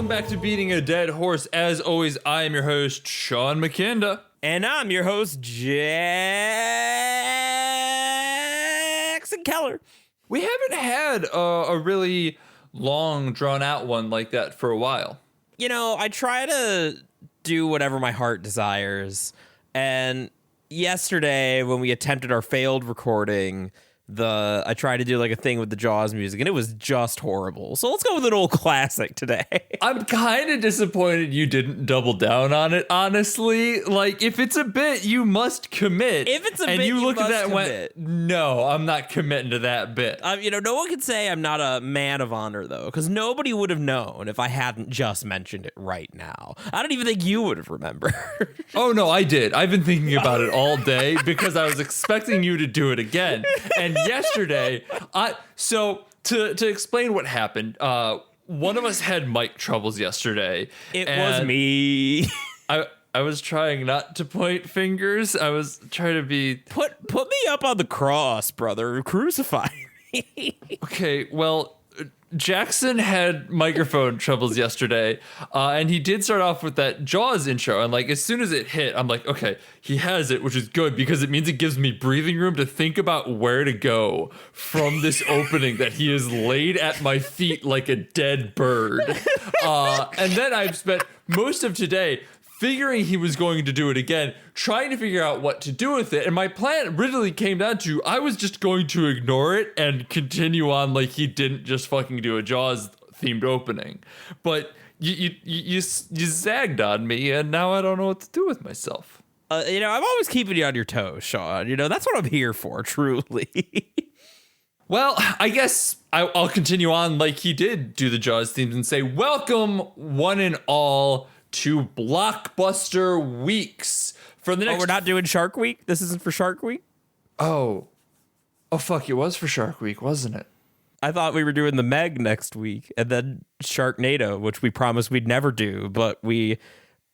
welcome back to Beating a Dead Horse. As always, I am your host, Sean McKinda. And I'm your host, Jackson Keller. We haven't had a really long, drawn-out one like that for a while. You know, I try to do whatever my heart desires. And yesterday, when we attempted our failed recording, I tried to do like a thing with the Jaws music, and it was just horrible. So let's go with an old classic today. I'm kind of disappointed you didn't double down on it, honestly. Like, if it's a bit, you must commit. If it's a and bit, you looked at that and commit. went, no, I'm not committing to that bit. You know, no one can say I'm not a man of honor, though, because nobody would have known if I hadn't just mentioned it right now. I don't even think you would have remembered. Oh, no, I did. I've been thinking about it all day because I was expecting you to do it again. And yesterday, to explain what happened, one of us had mic troubles yesterday. It was me. I was trying not to point fingers. I was trying to be... Put me up on the cross, brother. Crucify me. Okay, well... Jackson had microphone troubles yesterday, and he did start off with that Jaws intro, and like as soon as it hit, I'm like, okay, he has it, which is good because it means it gives me breathing room to think about where to go from this opening that he has laid at my feet like a dead bird. And then I've spent most of today figuring he was going to do it again, trying to figure out what to do with it. And my plan originally came down to I was just going to ignore it and continue on like he didn't just fucking do a Jaws themed opening. But you zagged on me, and now I don't know what to do with myself. You know, I'm always keeping you on your toes, Sean. You know, that's what I'm here for, truly. Well, I guess I'll continue on like he did do the Jaws themes and say, welcome one and all to Blockbuster Weeks for the next... Oh, we're not doing Shark Week? This isn't for Shark Week? Oh, fuck, it was for Shark Week, wasn't it? I thought we were doing the Meg next week, and then Sharknado, which we promised we'd never do, but we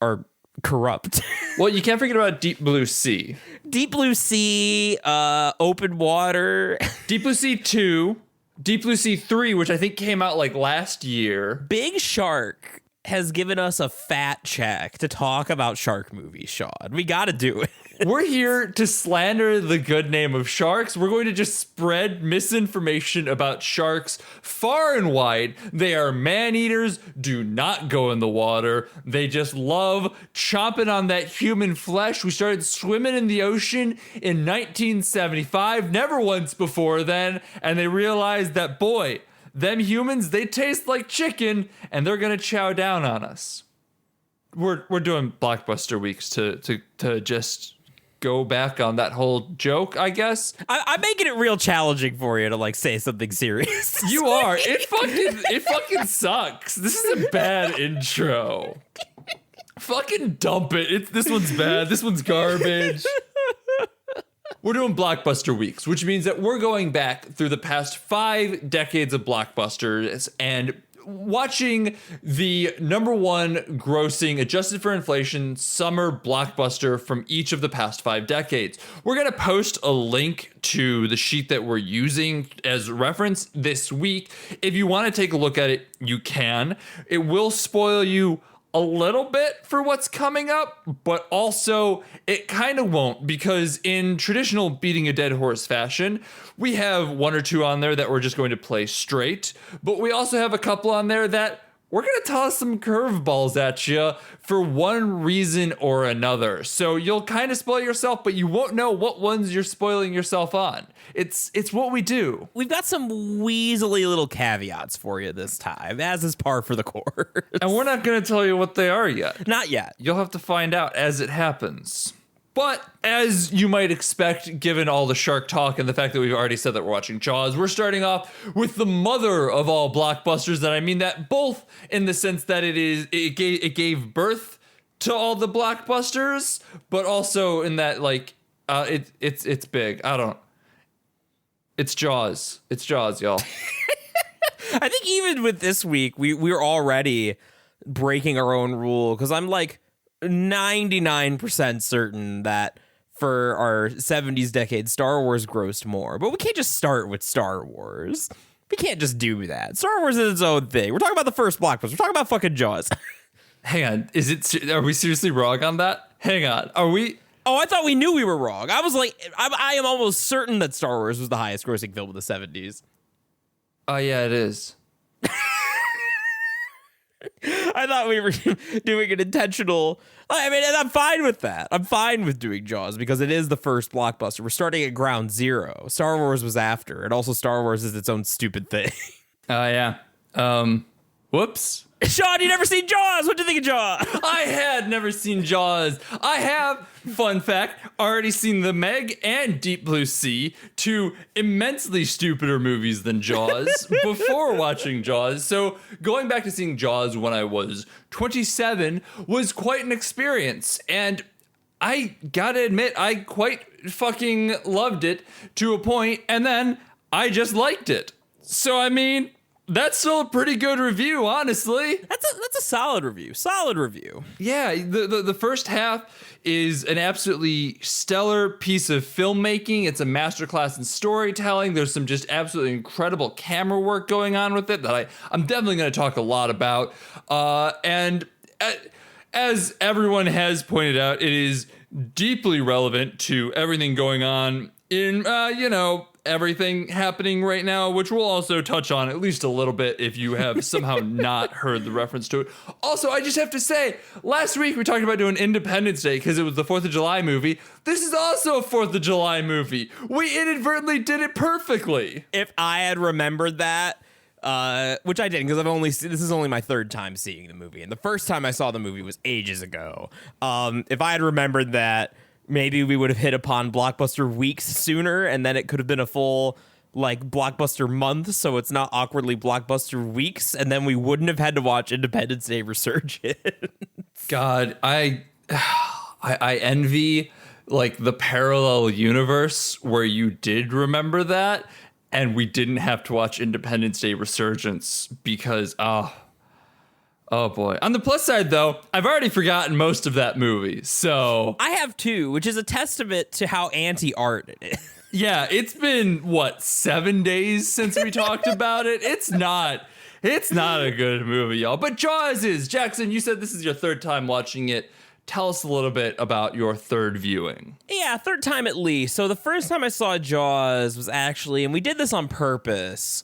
are corrupt. Well, you can't forget about Deep Blue Sea. Deep Blue Sea, Open Water. Deep Blue Sea 2, Deep Blue Sea 3, which I think came out like last year. Big Shark has given us a fat check to talk about shark movies, Sean. We got to do it. We're here to slander the good name of sharks. We're going to just spread misinformation about sharks far and wide. They are man-eaters, do not go in the water. They just love chomping on that human flesh. We started swimming in the ocean in 1975, never once before then, and they realized that, boy, them humans, they taste like chicken, and they're gonna chow down on us. We're doing Blockbuster Weeks to just go back on that whole joke, I guess. I'm making it real challenging for you to like say something serious. You are. It fucking sucks. This is a bad intro. Fucking dump it. This one's bad. This one's garbage. We're doing Blockbuster Weeks, which means that we're going back through the past 5 decades of blockbusters and watching the number one grossing, adjusted for inflation, summer blockbuster from each of the past 5 decades. We're going to post a link to the sheet that we're using as reference this week. If you want to take a look at it, you can. It will spoil you a little bit for what's coming up, but also it kind of won't, because in traditional Beating a Dead Horse fashion, we have 1 or 2 on there that we're just going to play straight, but we also have a couple on there that we're going to toss some curveballs at you for one reason or another. So you'll kind of spoil yourself, but you won't know what ones you're spoiling yourself on. It's what we do. We've got some weaselly little caveats for you this time, as is par for the course. And we're not going to tell you what they are yet. Not yet. You'll have to find out as it happens. But as you might expect, given all the shark talk and the fact that we've already said that we're watching Jaws, we're starting off with the mother of all blockbusters. And I mean that both in the sense that it gave birth to all the blockbusters, but also in that like it's big. It's Jaws. It's Jaws, y'all. I think even with this week, we're already breaking our own rule, because I'm like 99% certain that for our 70s decade, Star Wars grossed more. But we can't just start with Star Wars. We can't just do that. Star Wars is its own thing. We're talking about the first blockbuster. We're talking about fucking Jaws. Hang on. Are we seriously wrong on that? Hang on. Are we? Oh, I thought we knew we were wrong. I was like, I am almost certain that Star Wars was the highest grossing film of the 70s. Oh, yeah, it is. I thought we were doing an intentional. I mean, and I'm fine with that. I'm fine with doing Jaws because it is the first blockbuster. We're starting at ground zero. Star Wars was after, and also Star Wars is its own stupid thing. Oh, yeah. Whoops. Sean, you never seen Jaws? What do you think of Jaws? I had never seen Jaws. I have, fun fact, already seen The Meg and Deep Blue Sea, two immensely stupider movies than Jaws, before watching Jaws. So going back to seeing Jaws when I was 27 was quite an experience. And I gotta admit, I quite fucking loved it to a point, and then I just liked it. So, I mean, that's still a pretty good review, honestly. That's a solid review. Solid review. Yeah, the first half is an absolutely stellar piece of filmmaking. It's a masterclass in storytelling. There's some just absolutely incredible camera work going on with it that I'm definitely going to talk a lot about. And as everyone has pointed out, it is deeply relevant to everything going on in, everything happening right now, which we'll also touch on at least a little bit if you have somehow not heard the reference to it. Also, I just have to say, last week we talked about doing Independence Day because it was the 4th of July movie. This is also a 4th of July movie. We inadvertently did it perfectly. If I had remembered that, which I didn't because this is only my third time seeing the movie. And the first time I saw the movie was ages ago. If I had remembered that, maybe we would have hit upon Blockbuster Weeks sooner, and then it could have been a full, Blockbuster month, so it's not awkwardly Blockbuster Weeks, and then we wouldn't have had to watch Independence Day Resurgence. God, I envy, the parallel universe where you did remember that, and we didn't have to watch Independence Day Resurgence because, oh boy. On the plus side, though, I've already forgotten most of that movie, so... I have too, which is a testament to how anti-art it is. Yeah, it's been, 7 days since we talked about it? It's not a good movie, y'all. But Jaws is. Jackson, you said this is your third time watching it. Tell us a little bit about your third viewing. Yeah, third time at least. So the first time I saw Jaws was actually, and we did this on purpose...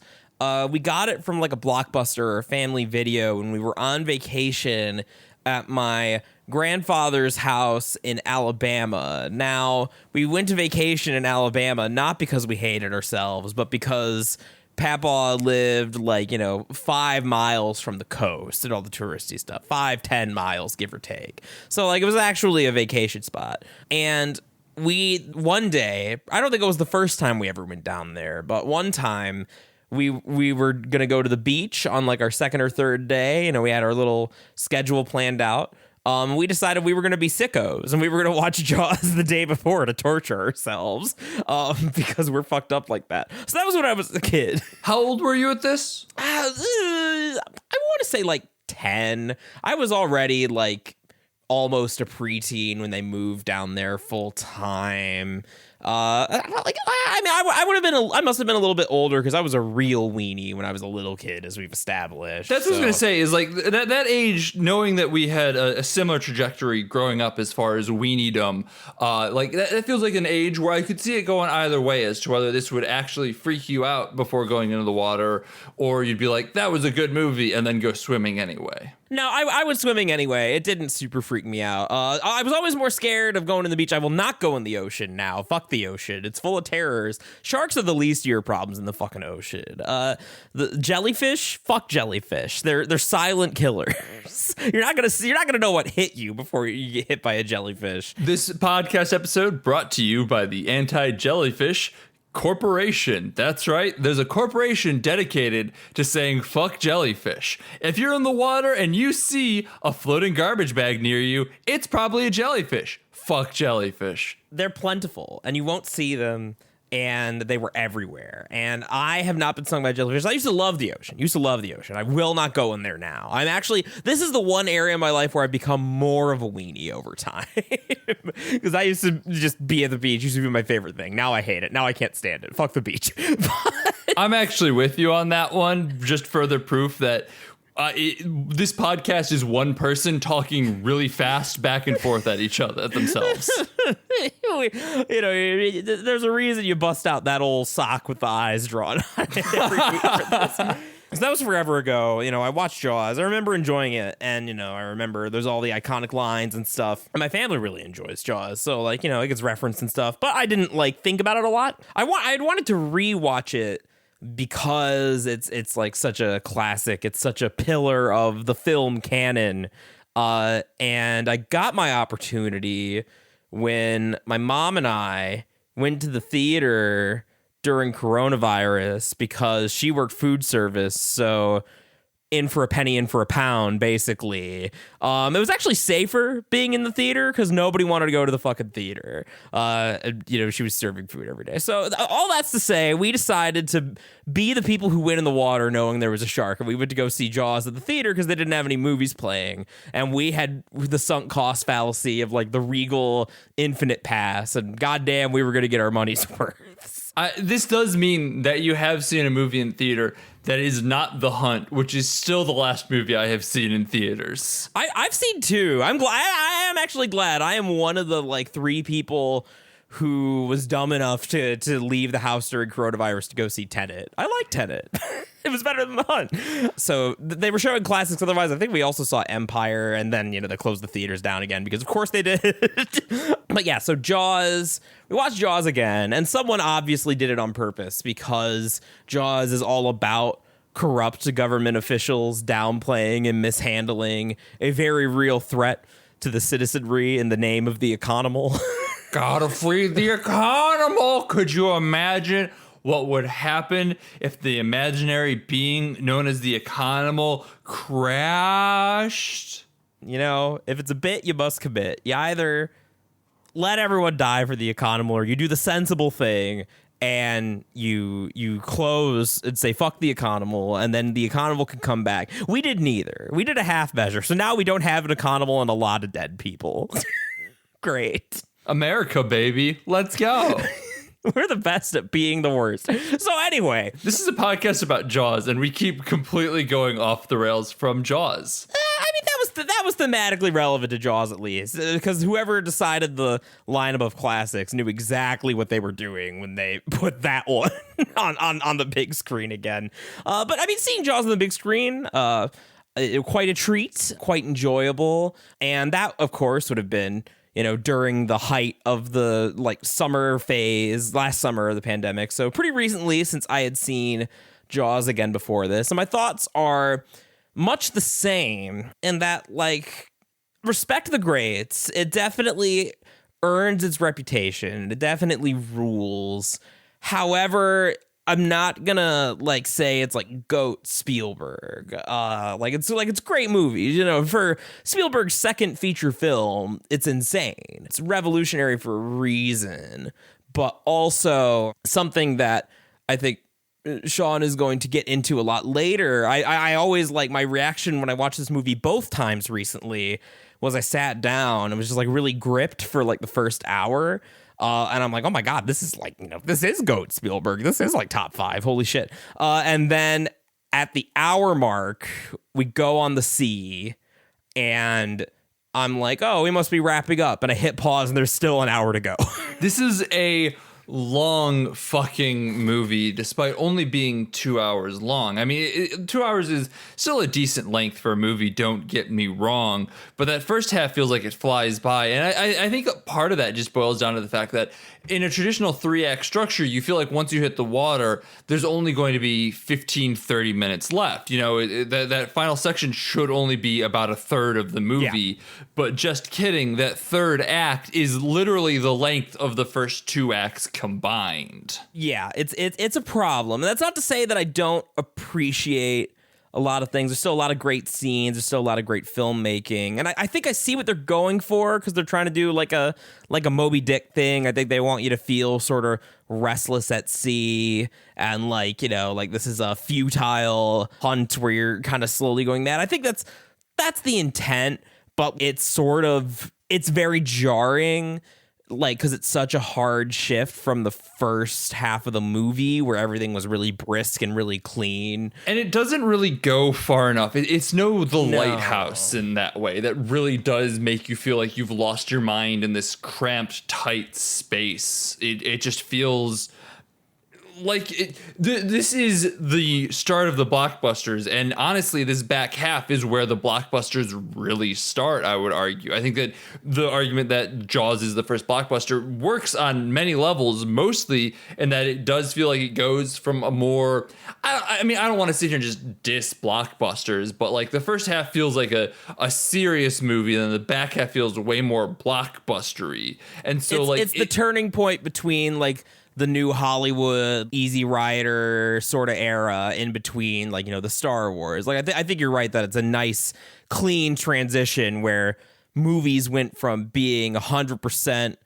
we got it from a Blockbuster or a family video when we were on vacation at my grandfather's house in Alabama. Now, we went to vacation in Alabama not because we hated ourselves, but because Papa lived 5 miles from the coast and all the touristy stuff. 5-10 miles, give or take. So it was actually a vacation spot. And one day, I don't think it was the first time we ever went down there, but one time... We were going to go to the beach on our second or third day. We had our little schedule planned out. We decided we were going to be sickos and we were going to watch Jaws the day before to torture ourselves because we're fucked up like that. So that was when I was a kid. How old were you at this? I want to say 10. I was already almost a preteen when they moved down there full time. I would have been. I must have been a little bit older because I was a real weenie when I was a little kid, as we've established. That's what I was gonna say. Is that age, knowing that we had a similar trajectory growing up as far as weeniedom. That feels like an age where I could see it going either way as to whether this would actually freak you out before going into the water, or you'd be like, that was a good movie, and then go swimming anyway. No, I was swimming anyway. It didn't super freak me out. I was always more scared of going to the beach. I will not go in the ocean now. Fuck the ocean. It's full of terrors. Sharks are the least of your problems in the fucking ocean. The jellyfish, fuck jellyfish. They're silent killers. You're not gonna know what hit you before you get hit by a jellyfish. This podcast episode brought to you by the Anti-Jellyfish Corporation. That's right. There's a corporation dedicated to saying fuck jellyfish. If you're in the water and you see a floating garbage bag near you, it's probably a jellyfish. Fuck jellyfish. They're plentiful and you won't see them, and they were everywhere. And I have not been stung by jellyfish. I used to love the ocean. I will not go in there now. This is the one area in my life where I've become more of a weenie over time. Because I used to just be at the beach. It used to be my favorite thing. Now I hate it. Now I can't stand it. Fuck the beach. I'm actually with you on that one. Just further proof that this podcast is one person talking really fast back and forth at each other, at themselves. There's a reason you bust out that old sock with the eyes drawn on it every week for this. So that was forever ago. I watched Jaws. I remember enjoying it. And, I remember there's all the iconic lines and stuff. And my family really enjoys Jaws. So, it gets referenced and stuff. But I didn't, think about it a lot. I'd wanted to rewatch it because it's like such a classic. It's such a pillar of the film canon. And I got my opportunity when my mom and I went to the theater during coronavirus because she worked food service. So in for a penny, in for a pound, basically. It was actually safer being in the theater because nobody wanted to go to the fucking theater. She was serving food every day. So all that's to say, we decided to be the people who went in the water knowing there was a shark. And we went to go see Jaws at the theater because they didn't have any movies playing. And we had the sunk cost fallacy of the Regal Infinite Pass. And goddamn, we were going to get our money's worth. This does mean that you have seen a movie in theater that is not The Hunt, which is still the last movie I have seen in theaters. I've seen two. I'm glad. I am actually glad. I am one of the 3 people who was dumb enough to leave the house during coronavirus to go see Tenet. I like Tenet. It was better than The Hunt. So they were showing classics. Otherwise, I think we also saw Empire, and then they closed the theaters down again because of course they did. But yeah, so Jaws. We watched Jaws again, and someone obviously did it on purpose because Jaws is all about corrupt government officials downplaying and mishandling a very real threat to the citizenry in the name of the economical. Gotta free the economical. Could you imagine what would happen if the imaginary being known as the economical crashed? If it's a bit, you must commit. You either let everyone die for the economical, or you do the sensible thing and you close and say fuck the economical, and then the economical can come back. We did neither. We did a half measure. So now we don't have an economical and a lot of dead people. Great. America, baby. Let's go. We're the best at being the worst. So anyway, this is a podcast about Jaws, and we keep completely going off the rails from Jaws. That was thematically relevant to Jaws, at least, because whoever decided the lineup of classics knew exactly what they were doing when they put that one on the big screen again. But seeing Jaws on the big screen, quite a treat, quite enjoyable, and that, of course, would have been during the height of the summer phase, last summer of the pandemic. So pretty recently, since I had seen Jaws again before this. And my thoughts are much the same in that, respect the greats. It definitely earns its reputation. It definitely rules. However, I'm not gonna say it's GOAT Spielberg. It's a great movie. For Spielberg's second feature film, it's insane. It's revolutionary for a reason, but also something that I think Sean is going to get into a lot later. I always my reaction when I watched this movie both times recently was I sat down and was just really gripped for the first hour. And I'm oh my God, this is this is GOAT Spielberg. This is top 5. Holy shit. And then at the hour mark, we go on the sea and I'm oh, we must be wrapping up. And I hit pause and there's still an hour to go. This is a long fucking movie despite only being 2 hours long. 2 hours is still a decent length for a movie, don't get me wrong, but that first half feels like it flies by. And I think part of that just boils down to the fact that in a traditional 3-act structure, you feel like once you hit the water, there's only going to be 15-30 minutes left. That final section should only be about a third of the movie. Yeah. But just kidding, that third act is literally the length of the first 2 acts combined. Yeah, it's a problem. And that's not to say that I don't appreciate a lot of things. There's still a lot of great scenes. There's still a lot of great filmmaking. And I think I see what they're going for because they're trying to do a Moby Dick thing. I think they want you to feel sort of restless at sea and this is a futile hunt where you're kind of slowly going mad. I think that's the intent, but it's very jarring like, because it's such a hard shift from the first half of the movie where everything was really brisk and really clean. And it doesn't really go far enough. It's The Lighthouse in that way that really does make you feel like you've lost your mind in this cramped, tight space. It just feels like this is the start of the blockbusters, and honestly this back half is where the blockbusters really start, I would argue. I think that the argument that Jaws is the first blockbuster works on many levels, mostly in that it does feel like it goes from a more, I mean, I don't want to sit here and just diss blockbusters, but like the first half feels like a serious movie, and then the back half feels way more blockbustery. And so it's the turning point between like the new Hollywood Easy Rider sort of era in between, like, you know, the Star Wars. Like, I think you're right that it's a nice, clean transition where movies went from being 100%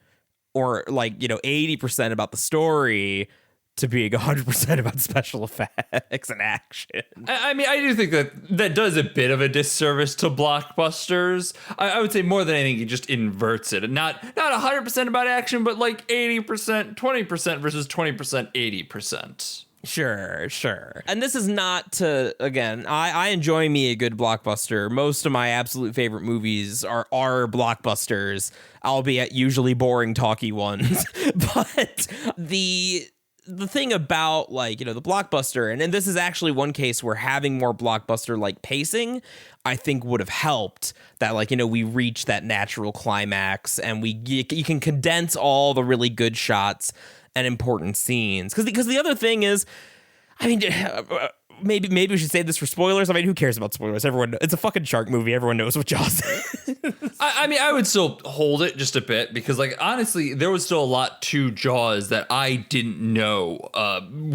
or like, you know, 80% about the story to being 100% about special effects and action. I mean, I do think that does a bit of a disservice to blockbusters. I would say more than anything, it just inverts it. Not 100% about action, but like 80%, 20% versus 20%, 80%. Sure. And this is not to, again, I enjoy me a good blockbuster. Most of my absolute favorite movies are blockbusters, albeit usually boring, talky ones. But the thing about, like, you know, the blockbuster, and this is actually one case where having more blockbuster like pacing, I think would have helped that, like, you know, we reach that natural climax and you can condense all the really good shots and important scenes. Because the other thing is, I mean, maybe we should save this for spoilers. I mean, who cares about spoilers? Everyone, it's a fucking shark movie. Everyone knows what Jaws is. I mean, I would still hold it just a bit because, like, honestly, there was still a lot to Jaws that I didn't know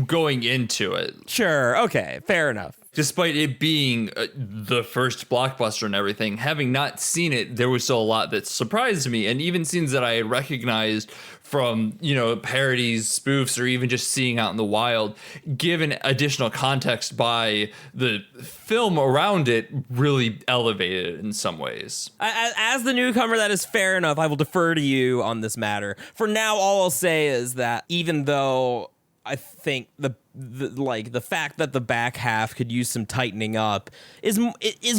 going into it. Sure. Okay. Fair enough. Despite it being the first blockbuster and everything, having not seen it, there was still a lot that surprised me. And even scenes that I had recognized from, you know, parodies, spoofs, or even just seeing out in the wild, given additional context by the film around it, really elevated it in some ways. As the newcomer, that is fair enough. I will defer to you on this matter. For now, all I'll say is that even though I think the fact that the back half could use some tightening up is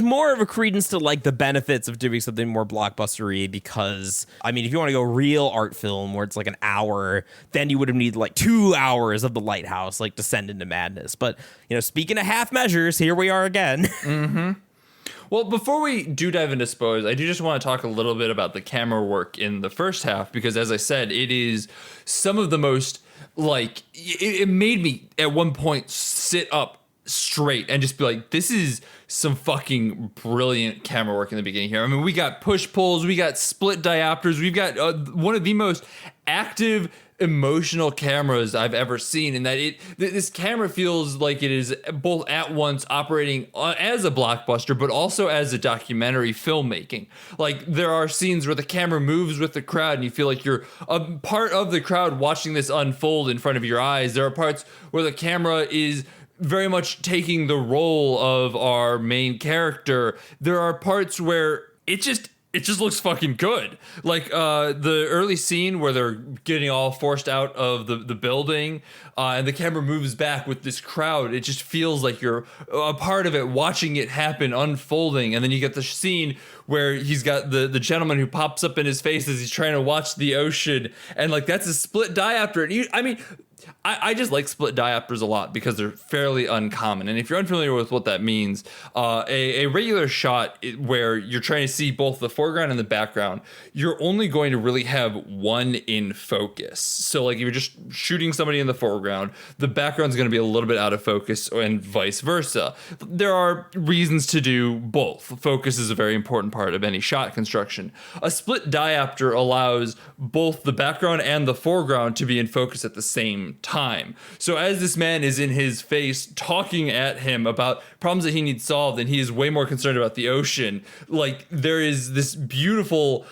more of a credence to like the benefits of doing something more blockbustery, because I mean, if you want to go real art film where it's like an hour, then you would have needed like 2 hours of The Lighthouse, like Descend into Madness. But, you know, speaking of half measures, here we are again. Mm-hmm. Well, before we do dive into spoilers, I do just want to talk a little bit about the camera work in the first half, because as I said, it is some of the most, like, it made me at one point sit up straight and just be like, this is some fucking brilliant camera work in the beginning here. I mean, we got push pulls, we got split diopters, we've got one of the most active emotional cameras I've ever seen, in that this camera feels like it is both at once operating as a blockbuster but also as a documentary filmmaking. Like, there are scenes where the camera moves with the crowd and you feel like you're a part of the crowd watching this unfold in front of your eyes. There are parts where the camera is very much taking the role of our main character. There are parts where it just looks fucking good. Like the early scene where they're getting all forced out of the building and the camera moves back with this crowd. It just feels like you're a part of it, watching it happen, unfolding. And then you get the scene where he's got the gentleman who pops up in his face as he's trying to watch the ocean. And like, that's a split diopter. And I mean, I just like split diopters a lot because they're fairly uncommon. And if you're unfamiliar with what that means, a regular shot where you're trying to see both the foreground and the background, you're only going to really have one in focus. So like, if you're just shooting somebody in the foreground, the background's going to be a little bit out of focus, and vice versa. There are reasons to do both. Focus is a very important part of any shot construction. A split diopter allows both the background and the foreground to be in focus at the same time. So as this man is in his face talking at him about problems that he needs solved, and he is way more concerned about the ocean, like, there is this beautiful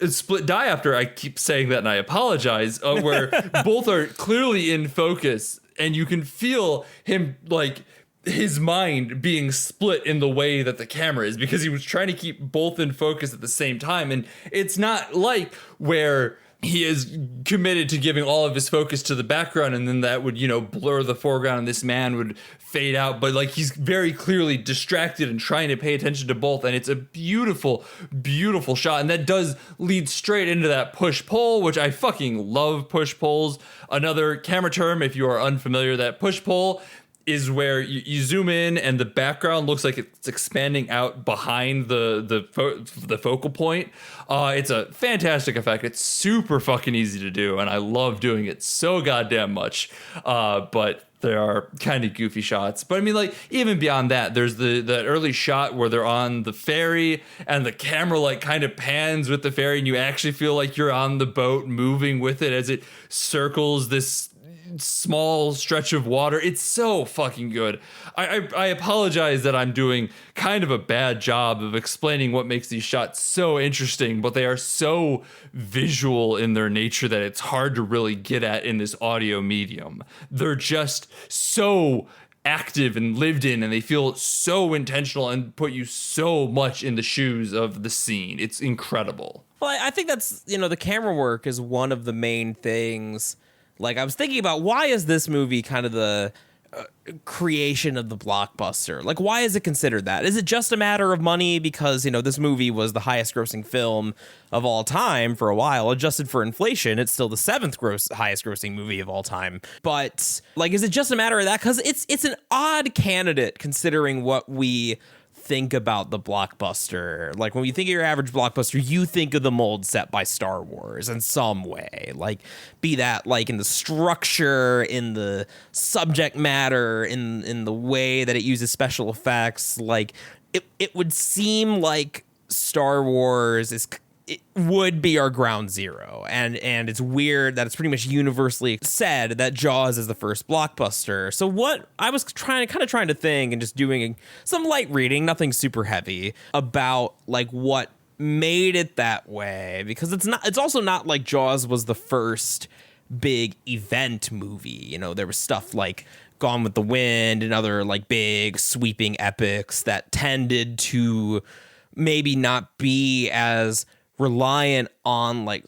split diopter, I keep saying that and I apologize, where both are clearly in focus, and you can feel him, like, his mind being split in the way that the camera is, because he was trying to keep both in focus at the same time. And it's not like where he is committed to giving all of his focus to the background, and then that would, blur the foreground and this man would fade out. But like, he's very clearly distracted and trying to pay attention to both. And it's a beautiful, beautiful shot. And that does lead straight into that push pull, which I fucking love push pulls. Another camera term, if you are unfamiliar, that push pull is where you zoom in and the background looks like it's expanding out behind the focal point. It's a fantastic effect. It's super fucking easy to do, and I love doing it so goddamn much. But there are kind of goofy shots. But I mean, like, even beyond that, there's that early shot where they're on the ferry and the camera like kind of pans with the ferry, and you actually feel like you're on the boat moving with it as it circles this small stretch of water. It's so fucking good. I apologize that I'm doing kind of a bad job of explaining what makes these shots so interesting, but they are so visual in their nature that it's hard to really get at in this audio medium. They're just so active and lived in, and they feel so intentional and put you so much in the shoes of the scene. It's incredible. Well, I think that's, the camera work is one of the main things. Like, I was thinking about, why is this movie kind of the creation of the blockbuster? Like, why is it considered that? Is it just a matter of money? Because, this movie was the highest grossing film of all time for a while. Adjusted for inflation, it's still the seventh highest grossing movie of all time. But, like, is it just a matter of that? Because it's an odd candidate considering what we think about the blockbuster. Like, when you think of your average blockbuster, you think of the mold set by Star Wars in some way, like, be that like in the structure, in the subject matter, in the way that it uses special effects. Like, it would seem like Star Wars it would be our ground zero, and it's weird that it's pretty much universally said that Jaws is the first blockbuster. So what I was trying to think, and just doing some light reading, nothing super heavy, about like what made it that way, because it's also not like Jaws was the first big event movie. There was stuff like Gone with the Wind and other like big sweeping epics that tended to maybe not be as reliant on like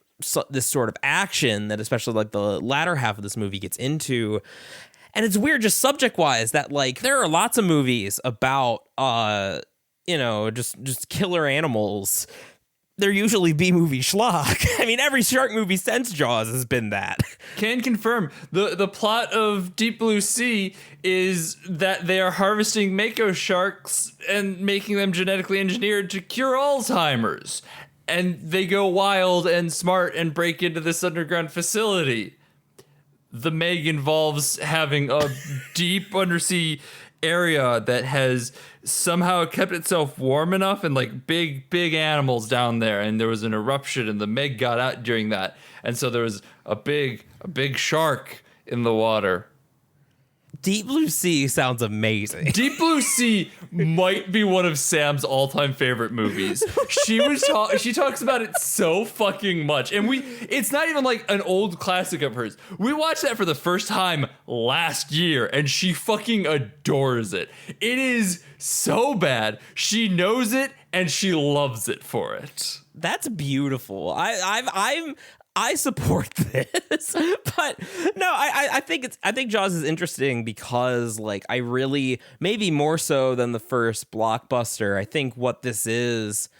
this sort of action that especially like the latter half of this movie gets into. And it's weird just subject wise that like there are lots of movies about just killer animals. They're usually B-movie schlock. I mean, every shark movie since Jaws has been that. Can confirm. The plot of Deep Blue Sea is that they are harvesting mako sharks and making them genetically engineered to cure Alzheimer's. And they go wild and smart and break into this underground facility. The Meg involves having a deep undersea area that has somehow kept itself warm enough, and like big animals down there. And there was an eruption, and the Meg got out during that. And so there was a big shark in the water. Deep Blue Sea sounds amazing. Deep Blue Sea might be one of Sam's all-time favorite movies. She talks about it so fucking much, and it's not even like an old classic of hers. We watched that for the first time last year, and she fucking adores it. It is so bad. She knows it, and she loves it for it. That's beautiful. I support this, but no, I think Jaws is interesting because like I really, maybe more so than the first blockbuster, I think what this is,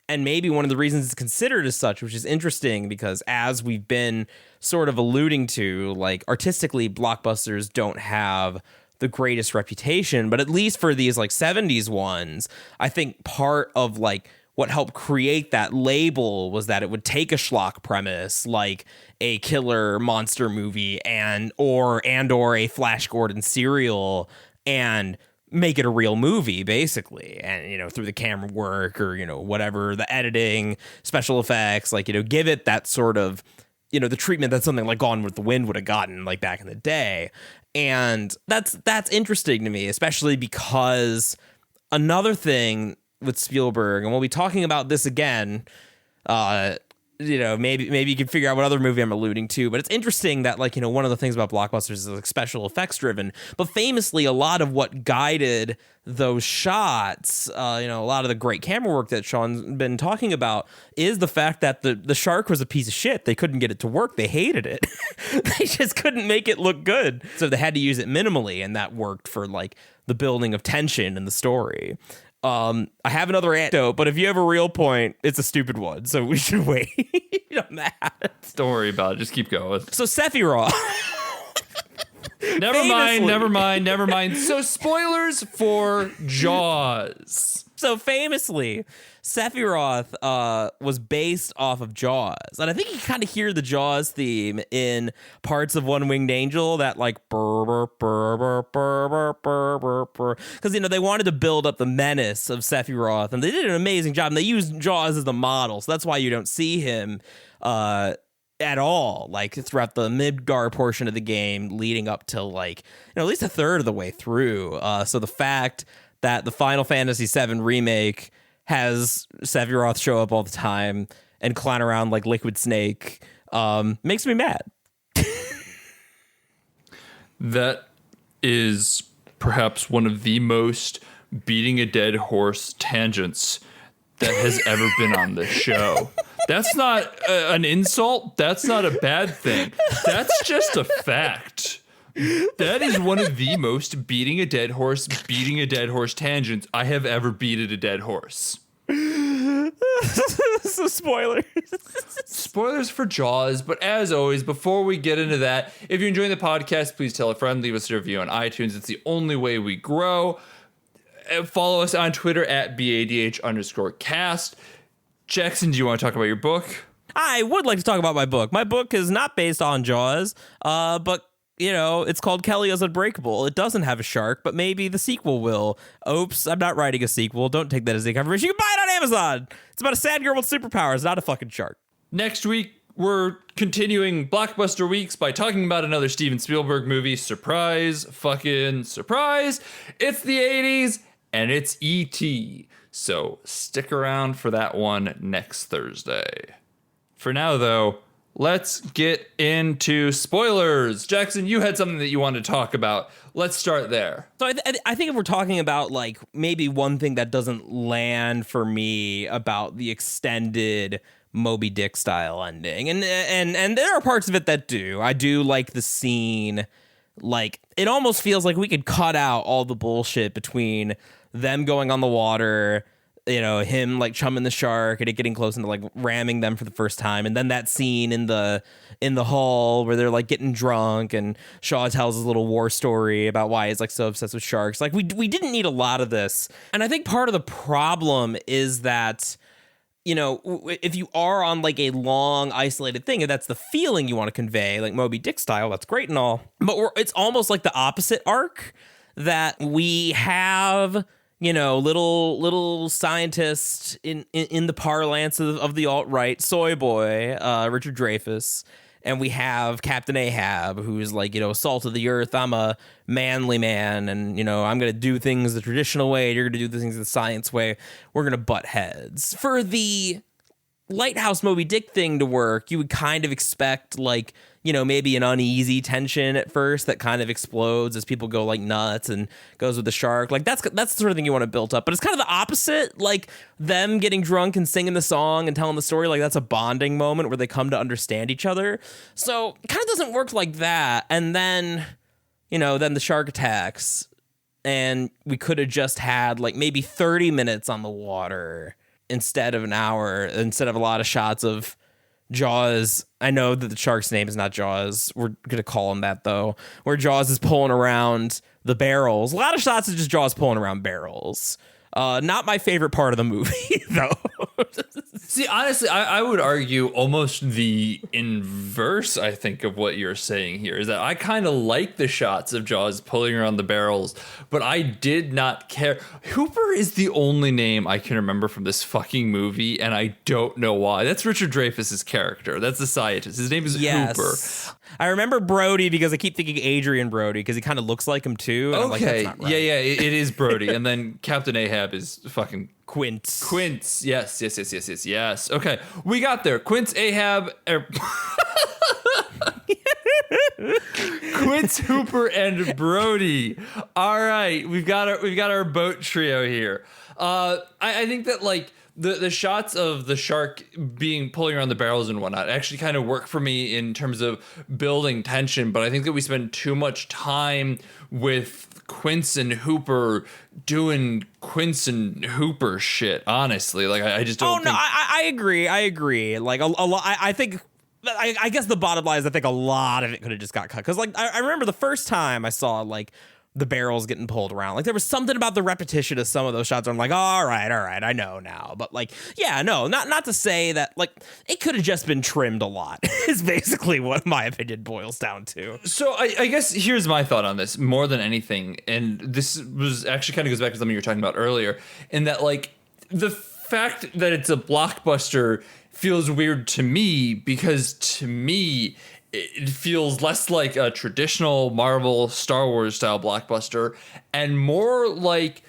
and maybe one of the reasons it's considered as such, which is interesting because as we've been sort of alluding to, like artistically, blockbusters don't have the greatest reputation, but at least for these like 70s ones, I think part of like what helped create that label was that it would take a schlock premise like a killer monster movie and or a Flash Gordon serial and make it a real movie basically. And, through the camera work or, whatever, the editing, special effects, like, give it that sort of, the treatment that something like Gone with the Wind would have gotten like back in the day. And that's interesting to me, especially because another thing with Spielberg, and we'll be talking about this again maybe you can figure out what other movie I'm alluding to. But it's interesting that, like, one of the things about Blockbusters is like special effects driven. But famously, a lot of what guided those shots, a lot of the great camera work that Sean's been talking about is the fact that the shark was a piece of shit. They couldn't get it to work. They hated it. They just couldn't make it look good. So they had to use it minimally, and that worked for like the building of tension in the story. I have another anecdote, but if you have a real point, it's a stupid one, so we should wait on that. Don't worry about it. Just keep going. So Sephiroth. Never mind. So spoilers for Jaws. So famously, Sephiroth was based off of Jaws. And I think you kind of hear the Jaws theme in parts of One Winged Angel, that like burr, burr, burr, burr, burr, burr, burr, burr. Because, they wanted to build up the menace of Sephiroth, and they did an amazing job. And they used Jaws as the model, so that's why you don't see him at all, like throughout the Midgar portion of the game leading up till like, at least a third of the way through. So the fact that the Final Fantasy VII remake has Sephiroth show up all the time and clown around like Liquid Snake makes me mad. That is perhaps one of the most beating a dead horse tangents that has ever been on this show. That's not an insult. That's not a bad thing. That's just a fact. That is one of the most beating a dead horse tangents I have ever beaten a dead horse. So spoilers. Spoilers for Jaws, but as always, before we get into that, if you're enjoying the podcast, please tell a friend, leave us a review on iTunes. It's the only way we grow. Follow us on Twitter at BADH_cast. Jackson, do you want to talk about your book? I would like to talk about my book. My book is not based on Jaws, but it's called Kelly is Unbreakable. It doesn't have a shark, but maybe the sequel will. Oops, I'm not writing a sequel. Don't take that as a confirmation. You can buy it on Amazon. It's about a sad girl with superpowers, not a fucking shark. Next week, we're continuing Blockbuster Weeks by talking about another Steven Spielberg movie. Surprise, fucking surprise. It's the 80s, and it's E.T. So stick around for that one next Thursday. For now, though, let's get into spoilers. Jackson, you had something that you wanted to talk about. Let's start there. So I think if we're talking about like maybe one thing that doesn't land for me about the extended Moby Dick style ending, and there are parts of it that do. I do like the scene. Like, it almost feels like we could cut out all the bullshit between them going on the water, him like chumming the shark and it getting close into like ramming them for the first time, and then that scene in the hall where they're like getting drunk and Shaw tells his little war story about why he's like so obsessed with sharks. Like, we didn't need a lot of this, and I think part of the problem is that if you are on like a long isolated thing, if that's the feeling you want to convey, like Moby Dick style, that's great and all, but it's almost like the opposite arc, that we have little scientist in the parlance of the alt-right, soy boy, Richard Dreyfuss, and we have Captain Ahab, who's like, salt of the earth, I'm a manly man, and, I'm going to do things the traditional way, you're going to do things the science way, we're going to butt heads. For the Lighthouse Moby Dick thing to work, you would kind of expect, like, maybe an uneasy tension at first that kind of explodes as people go like nuts and goes with the shark. Like, that's the sort of thing you want to build up. But it's kind of the opposite. Like, them getting drunk and singing the song and telling the story, like, that's a bonding moment where they come to understand each other. So it kind of doesn't work like that. And then, then the shark attacks, and we could have just had like maybe 30 minutes on the water instead of an hour, instead of a lot of shots of Jaws. I know that the shark's name is not Jaws. We're going to call him that, though. Where Jaws is pulling around the barrels. A lot of shots of just Jaws pulling around barrels. Not my favorite part of the movie, though. See, honestly, I would argue almost the inverse, I think, of what you're saying here, is that I kind of like the shots of Jaws pulling around the barrels, but I did not care. Hooper is the only name I can remember from this fucking movie, and I don't know why. That's Richard Dreyfuss's character. That's the scientist. His name is Hooper. I remember Brody because I keep thinking Adrian Brody because he kind of looks like him too. And okay, I'm like, that's not right. Yeah, it is Brody. And then Captain Ahab is fucking Quince. Yes. Okay, we got there. Quince, Ahab, Quince, Hooper, and Brody. All right, we've got our boat trio here. I think that like the shots of the shark pulling around the barrels and whatnot actually kind of work for me in terms of building tension, but I think that we spend too much time with Quince and Hooper doing Quince and Hooper shit. Honestly, like I just don't. I agree. Like a lot. I think. I guess the bottom line is I think a lot of it could have just got cut because like I remember the first time I saw like the barrels getting pulled around, like there was something about the repetition of some of those shots where I'm like, all right, I know now. But like, yeah, no, not to say that like it could have just been trimmed a lot is basically what my opinion boils down to. So I guess here's my thought on this more than anything, and this was actually kind of goes back to something you were talking about earlier, in that like the fact that it's a blockbuster feels weird to me because to me it feels less like a traditional Marvel Star Wars style blockbuster and more like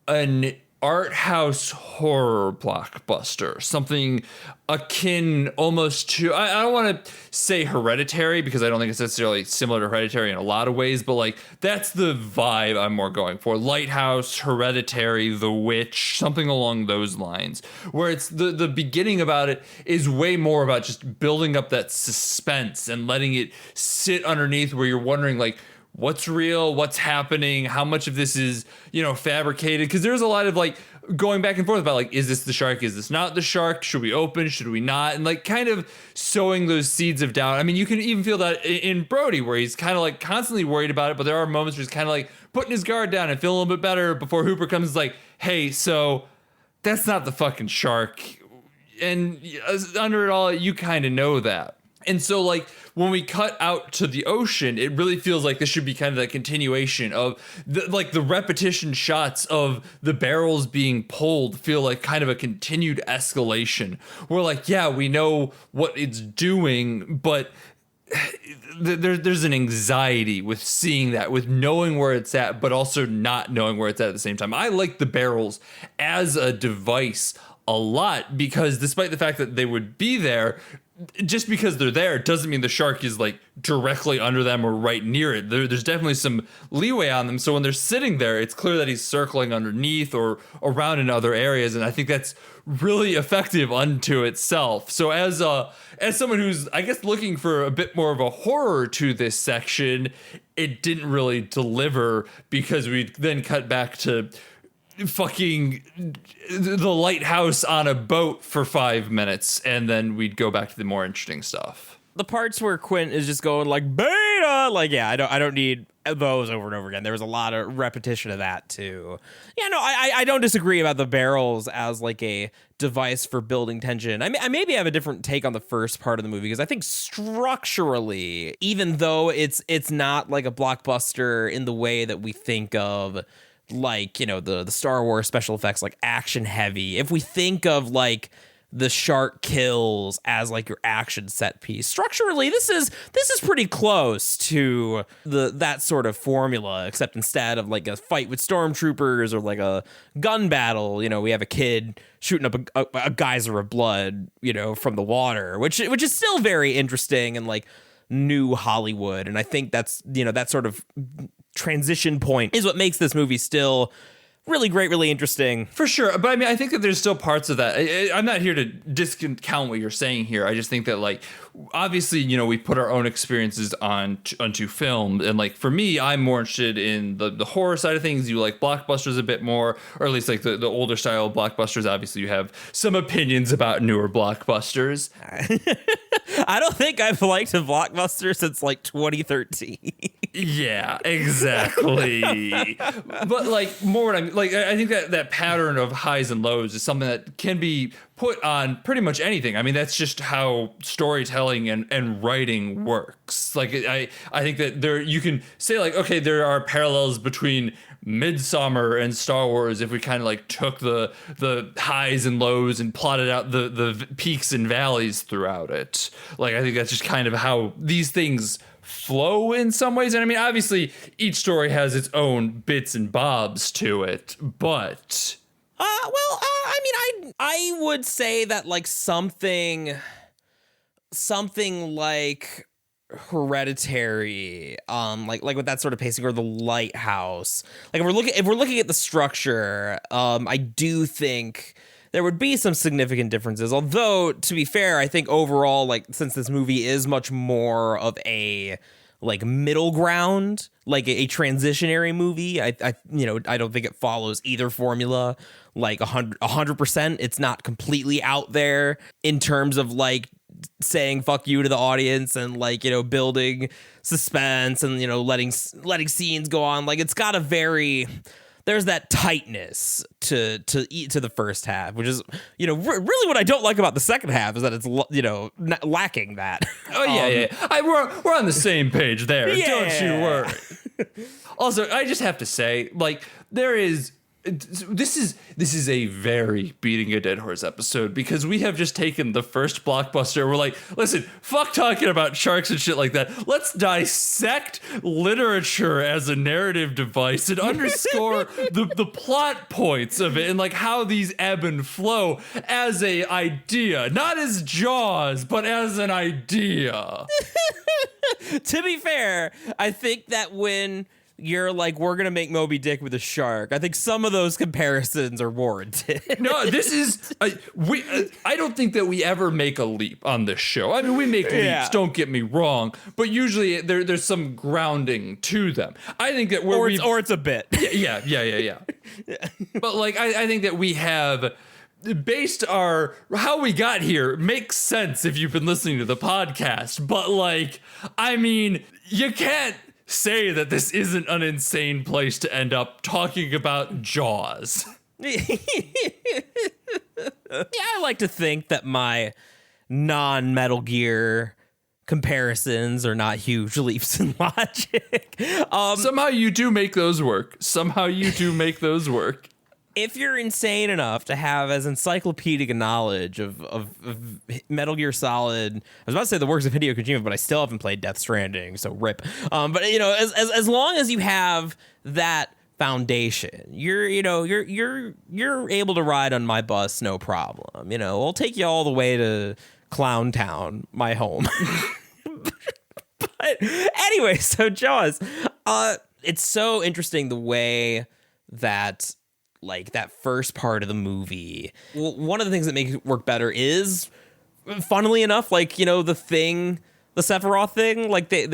an art house horror blockbuster, something akin almost to, I don't want to say Hereditary because I don't think it's necessarily similar to Hereditary in a lot of ways, but like that's the vibe I'm more going for. Lighthouse, Hereditary, The Witch, something along those lines, where it's the beginning about it is way more about just building up that suspense and letting it sit underneath where you're wondering like, what's real, what's happening, how much of this is, fabricated? Because there's a lot of like going back and forth about like, is this the shark? Is this not the shark? Should we open? Should we not? And like kind of sowing those seeds of doubt. I mean, you can even feel that in Brody where he's kind of like constantly worried about it, but there are moments where he's kind of like putting his guard down and feeling a little bit better before Hooper comes and is like, hey, so that's not the fucking shark. And under it all, you kind of know that. And so, like, when we cut out to the ocean, it really feels like this should be kind of the continuation of, the repetition shots of the barrels being pulled feel like kind of a continued escalation. We're like, yeah, we know what it's doing, but there's an anxiety with seeing that, with knowing where it's at, but also not knowing where it's at the same time. I like the barrels as a device a lot because despite the fact that they would be there, just because they're there doesn't mean the shark is like directly under them or right near it. There's definitely some leeway on them. So when they're sitting there, it's clear that he's circling underneath or around in other areas. And I think that's really effective unto itself. So as someone who's, I guess, looking for a bit more of a horror to this section, it didn't really deliver because we then cut back to fucking the lighthouse on a boat for 5 minutes, and then we'd go back to the more interesting stuff. The parts where Quint is just going like beta, like yeah, I don't need those over and over again. There was a lot of repetition of that too. Yeah, no, I don't disagree about the barrels as like a device for building tension. I maybe have a different take on the first part of the movie because I think structurally, even though it's not like a blockbuster in the way that we think of, like, the Star Wars special effects, like action heavy. If we think of like the shark kills as like your action set piece, structurally this is pretty close to that sort of formula, except instead of like a fight with stormtroopers or like a gun battle, we have a kid shooting up a geyser of blood, from the water, which is still very interesting and like new Hollywood. And I think that's that sort of transition point is what makes this movie still really great, really interesting. For sure. But I mean, I think that there's still parts of that. I'm not here to discount what you're saying here. I just think that, like, obviously, we put our own experiences onto film. And, like, for me, I'm more interested in the horror side of things. You like Blockbusters a bit more, or at least, like, the older style Blockbusters. Obviously, you have some opinions about newer Blockbusters. I don't think I've liked a Blockbuster since, like, 2013. Yeah, exactly. But like more what I'm like, I think that pattern of highs and lows is something that can be put on pretty much anything. I mean, that's just how storytelling and writing works. Like I think that you can say like, okay, there are parallels between Midsummer and Star Wars if we kind of like took the highs and lows and plotted out the peaks and valleys throughout it. Like I think that's just kind of how these things flow in some ways. And I mean, obviously each story has its own bits and bobs to it, but I would say that like something like Hereditary, like with that sort of pacing, or The Lighthouse. Like if we're looking at the structure, I do think there would be some significant differences. Although, to be fair, I think overall, like, since this movie is much more of a like middle ground, like a transitionary movie, I don't think it follows either formula like 100%. It's not completely out there in terms of like saying fuck you to the audience and like, building suspense and, letting scenes go on. Like, it's got a very, there's that tightness to the first half, which is, really what I don't like about the second half is that it's, lacking that. Oh yeah. We're on the same page there. Yeah. Don't you worry. Also, I just have to say, like, this is a very beating a dead horse episode, because we have just taken the first blockbuster. We're like, listen, fuck talking about sharks and shit like that. Let's dissect literature as a narrative device and underscore the plot points of it and like how these ebb and flow as a idea, not as Jaws, but as an idea. To be fair, I think that when you're like, we're gonna make Moby Dick with a shark, I think some of those comparisons are warranted. No, this is I don't think that we ever make a leap on this show. I mean, we make leaps, don't get me wrong, but usually there's some grounding to them. I think that or it's a bit. Yeah. But like, I think that we have based how we got here makes sense if you've been listening to the podcast. But like, I mean, you can't say that this isn't an insane place to end up talking about Jaws. Yeah, I like to think that my non-Metal Gear comparisons are not huge leaps in logic. Somehow you do make those work. If you're insane enough to have as encyclopedic a knowledge of Metal Gear Solid, I was about to say the works of Hideo Kojima, but I still haven't played Death Stranding, so rip. But as long as you have that foundation, you're able to ride on my bus, no problem. We'll take you all the way to Clown Town, my home. But anyway, so Jaws, it's so interesting the way that, like, that first part of the movie, one of the things that makes it work better is, funnily enough, like, the Sephiroth thing, like they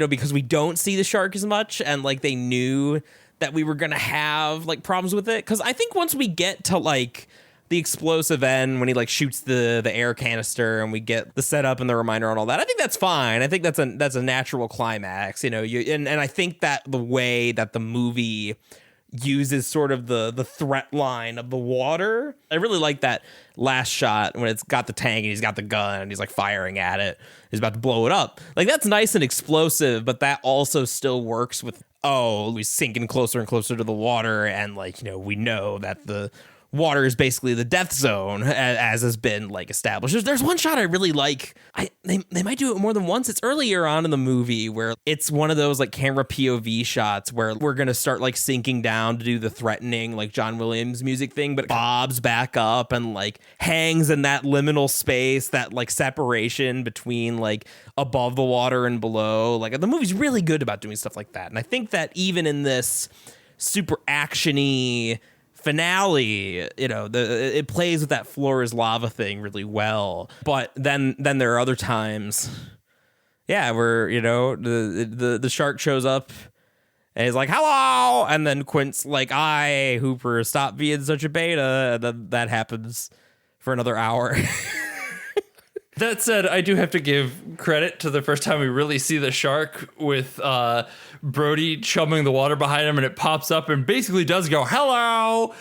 because we don't see the shark as much, and like they knew that we were gonna have like problems with it, because I think once we get to like the explosive end, when he like shoots the air canister and we get the setup and the reminder and all that, I think that's fine. I think that's a natural climax, and I think that the way that the movie uses sort of the threat line of the water, I really like that last shot when it's got the tank and he's got the gun and he's like firing at it, he's about to blow it up. Like, that's nice and explosive, but that also still works with, we're sinking closer and closer to the water, and like, we know that the water is basically the death zone, as has been like established. There's one shot I really like. They might do it more than once. It's earlier on in the movie where it's one of those like camera POV shots where we're gonna start like sinking down to do the threatening like John Williams music thing, but it bobs back up and like hangs in that liminal space, that like separation between like above the water and below. Like, the movie's really good about doing stuff like that, and I think that even in this super actiony finale, it plays with that floor is lava thing really well. But then there are other times, where the shark shows up and he's like, hello, and then Quint's like, Hooper, stop being such a beta, and then that happens for another hour. That said, I do have to give credit to the first time we really see the shark, with Brody chumming the water behind him, and it pops up and basically does go, hello,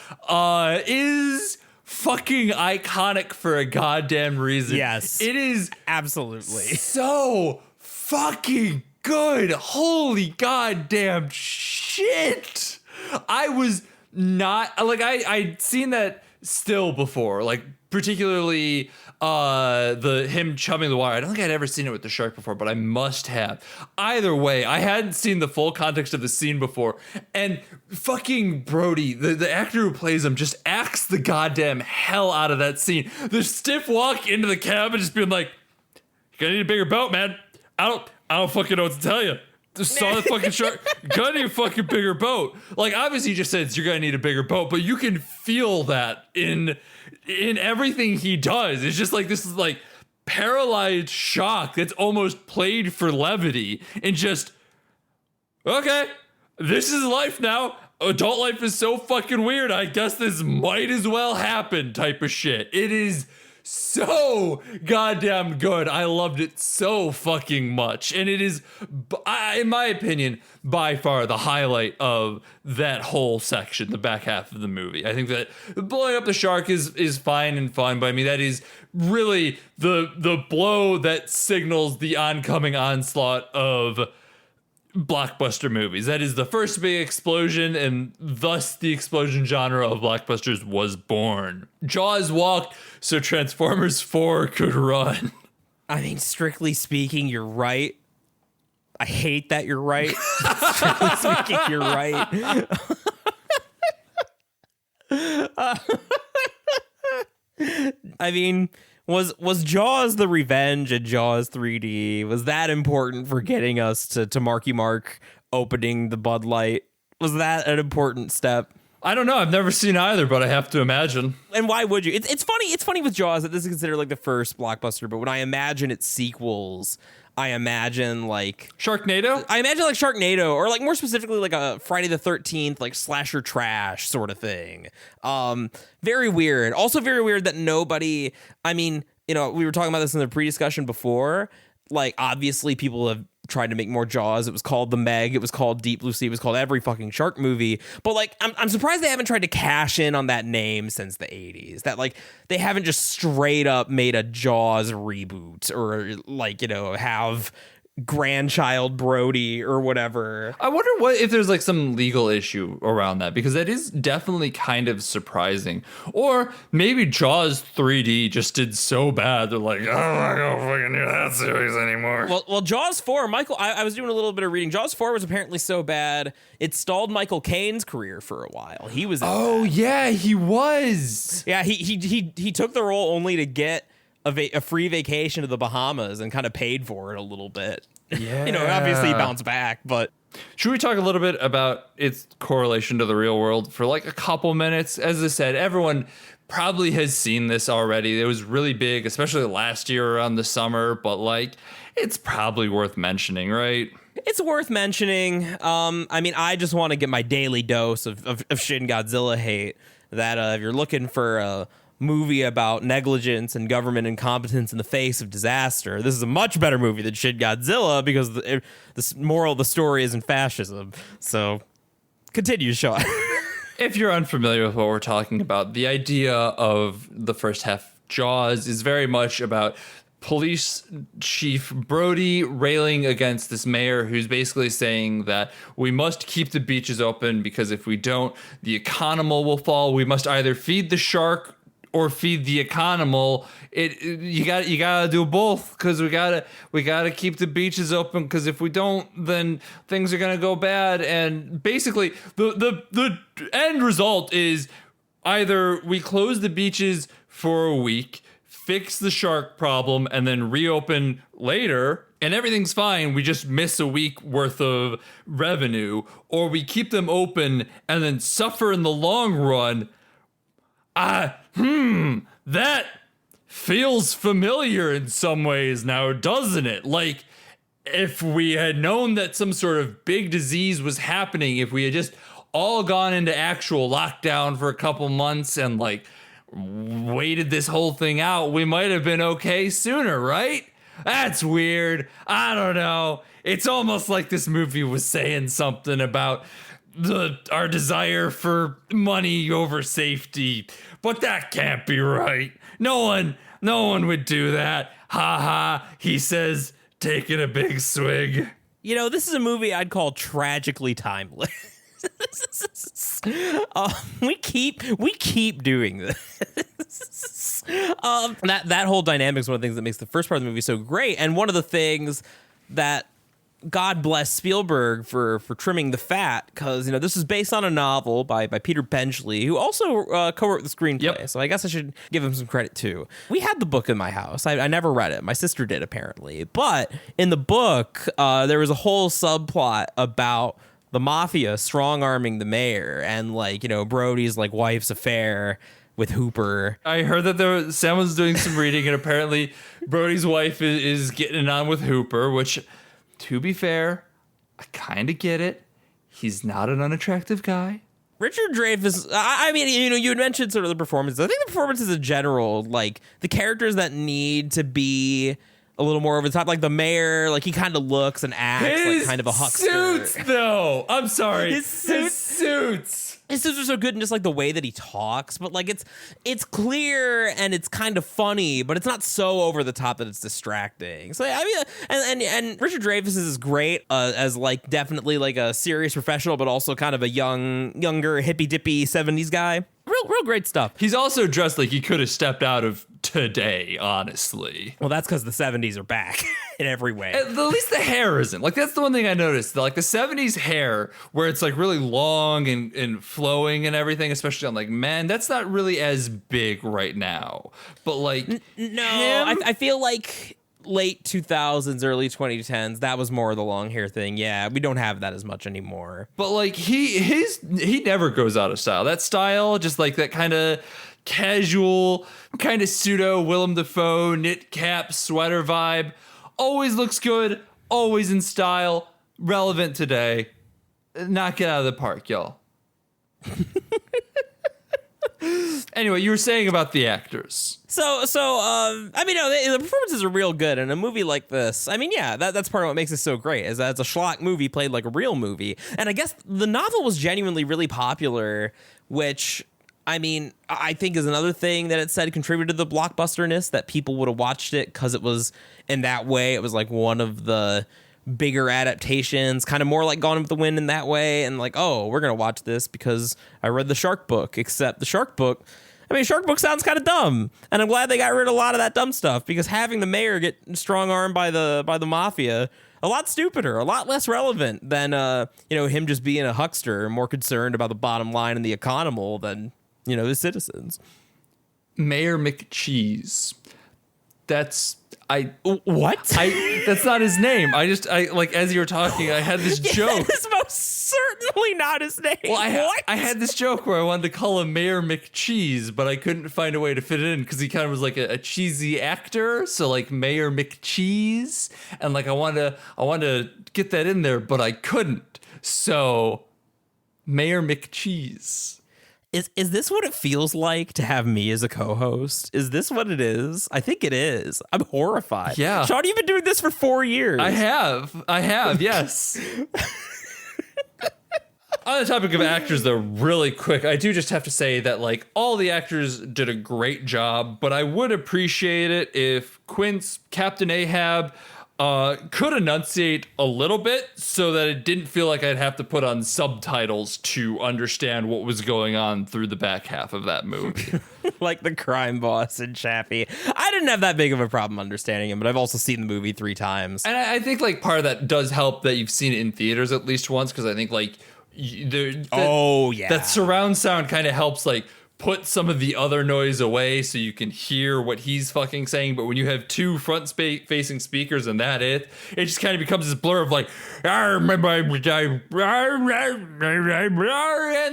is fucking iconic for a goddamn reason. Yes. It is absolutely so fucking good. Holy goddamn shit. I was not, like, I'd seen that still before, like, particularly the him chumming the water. I don't think I'd ever seen it with the shark before, but I must have. Either way, I hadn't seen the full context of the scene before, and fucking Brody, the actor who plays him, just acts the goddamn hell out of that scene. The stiff walk into the cabin, just being like, "You're gonna need a bigger boat, man. I don't fucking know what to tell you. Just saw the fucking shark. Gonna need a fucking bigger boat." Like, obviously, he just says you're gonna need a bigger boat, but you can feel that in everything he does. It's just like, this is like paralyzed shock that's almost played for levity, and just, okay, this is life now. Adult life is so fucking weird. I guess this might as well happen type of shit. It is so goddamn good. I loved it so fucking much. And it is, in my opinion, by far the highlight of that whole section, the back half of the movie. I think that blowing up the shark is fine and fun, but I mean, that is really the blow that signals the oncoming onslaught of blockbuster movies. That is the first big explosion, and thus the explosion genre of blockbusters was born. Jaws walked so Transformers 4 could run. I mean, strictly speaking, you're right. I hate that you're right. Strictly speaking, you're right. I mean, was Jaws the Revenge and Jaws 3D, was that important for getting us to Marky Mark opening the Bud Light? Was that an important step? I don't know. I've never seen either, but I have to imagine. And why would you? It's funny. It's funny with Jaws that this is considered like the first blockbuster, but when I imagine its sequels, I imagine like Sharknado? I imagine like Sharknado, or like more specifically like a Friday the 13th, like slasher trash sort of thing. Very weird. Also very weird that nobody, I mean, you know, we were talking about this in the pre-discussion before. Like, obviously people have tried to make more Jaws. It was called The Meg. It was called Deep Blue Sea. It was called every fucking shark movie. But like, I'm surprised they haven't tried to cash in on that name since the 80s. That like, they haven't just straight up made a Jaws reboot, or like, you know, have grandchild Brody or whatever. I wonder if there's like some legal issue around that, because that is definitely kind of surprising. Or maybe Jaws 3D just did so bad they're like, oh, I don't fucking do that series anymore. Well, Jaws 4, Michael, I was doing a little bit of reading. Jaws 4 was apparently so bad it stalled Michael Caine's career for a while. He was yeah, he was. Yeah, he took the role only to get a free vacation to the Bahamas and kind of paid for it a little bit. Yeah. You know, obviously he bounced back, but... Should we talk a little bit about its correlation to the real world for like a couple minutes? As I said, everyone probably has seen this already. It was really big, especially last year around the summer, but like, it's probably worth mentioning, right? It's worth mentioning. I mean, I just want to get my daily dose of Shin Godzilla hate. That if you're looking for a movie about negligence and government incompetence in the face of disaster, this is a much better movie than Shin Godzilla, because the moral of the story isn't fascism. So, continue, Sean. If you're unfamiliar with what we're talking about, the idea of the first half Jaws is very much about Police Chief Brody railing against this mayor who's basically saying that we must keep the beaches open, because if we don't, the economy will fall. We must either feed the shark or feed the economy. You gotta do both, because we gotta keep the beaches open, because if we don't, then things are gonna go bad. And basically the end result is either we close the beaches for a week, fix the shark problem, and then reopen later, and everything's fine. We just miss a week worth of revenue, or we keep them open and then suffer in the long run. That feels familiar in some ways now, doesn't it? Like, if we had known that some sort of big disease was happening, if we had just all gone into actual lockdown for a couple months and like waited this whole thing out, we might have been okay sooner, right? That's weird. I don't know. It's almost like this movie was saying something about our desire for money over safety, but that can't be right. No one would do that. Ha ha, he says, taking a big swig. You know, this is a movie I'd call tragically timeless. We keep doing this. That whole dynamic is one of the things that makes the first part of the movie so great, and one of the things that God bless Spielberg for trimming the fat, because this is based on a novel by Peter Benchley, who also co-wrote the screenplay. Yep. So I guess I should give him some credit too. We had the book in my house. I never read it. My sister did, apparently. But in the book, there was a whole subplot about the mafia strong-arming the mayor and Brody's wife's affair with Hooper. I heard that Sam was doing some reading, and apparently Brody's wife is getting it on with Hooper, which, to be fair, I kind of get it. He's not an unattractive guy. Richard Dreyfuss, I mean, you had mentioned sort of the performances. I think the performances in general, the characters that need to be a little more over the top, like the mayor, he kind of looks and acts like kind of a huckster. Suits, though. I'm sorry. His suits. His suits are so good in just the way that he talks, but it's clear and it's kind of funny, but it's not so over the top that it's distracting. So I mean, and Richard Dreyfuss is great as definitely a serious professional, but also kind of a younger hippy dippy 70s guy. Real great stuff. He's also dressed like he could have stepped out of today, honestly. Well, that's because the 70s are back in every way. At least the hair isn't. That's the one thing I noticed. The 70s hair, where it's really long and flowing and everything, especially on men, that's not really as big right now. But no, I feel like late 2000s, early 2010s, that was more the long hair thing. Yeah, we don't have that as much anymore. But he never goes out of style. That style, just that kind of casual, kind of pseudo Willem Dafoe knit cap sweater vibe, always looks good, always in style, relevant today. Knock it out of the park, y'all. Anyway, you were saying about the actors. I mean, no, the performances are real good in a movie like this. I mean, yeah, that's part of what makes it so great, is that it's a schlock movie played like a real movie. And I guess the novel was genuinely really popular, which, I mean, I think is another thing that it said contributed to the blockbusterness, that people would have watched it because it was, in that way, it was one of the bigger adaptations, kind of more like Gone with the Wind in that way, and oh, we're gonna watch this because I read the Shark Book. Except the Shark Book, I mean, Shark Book sounds kind of dumb, and I'm glad they got rid of a lot of that dumb stuff, because having the mayor get strong-armed by the mafia, a lot stupider, a lot less relevant than him just being a huckster, more concerned about the bottom line and the economy than his citizens. Mayor McCheese. That's what? That's not his name. As you were talking, I had this joke. That is most certainly not his name. Well, what? I had this joke where I wanted to call him Mayor McCheese, but I couldn't find a way to fit it in because he kind of was a cheesy actor. So Mayor McCheese, and I wanted to get that in there, but I couldn't. So Mayor McCheese. Is this what it feels like to have me as a co-host? Is this what it is? I think it is. I'm horrified. Yeah. Sean, you've been doing this for 4 years. I have, yes. On the topic of actors, though, really quick, I do just have to say that all the actors did a great job, but I would appreciate it if Quint's Captain Ahab could enunciate a little bit so that it didn't feel like I'd have to put on subtitles to understand what was going on through the back half of that movie. Like the crime boss in Chappie. I didn't have that big of a problem understanding him, but I've also seen the movie 3 times. And I think part of that does help that you've seen it in theaters at least once, because I think that surround sound kind of helps put some of the other noise away so you can hear what he's fucking saying. But when you have 2 front-facing speakers and it just kind of becomes this blur of and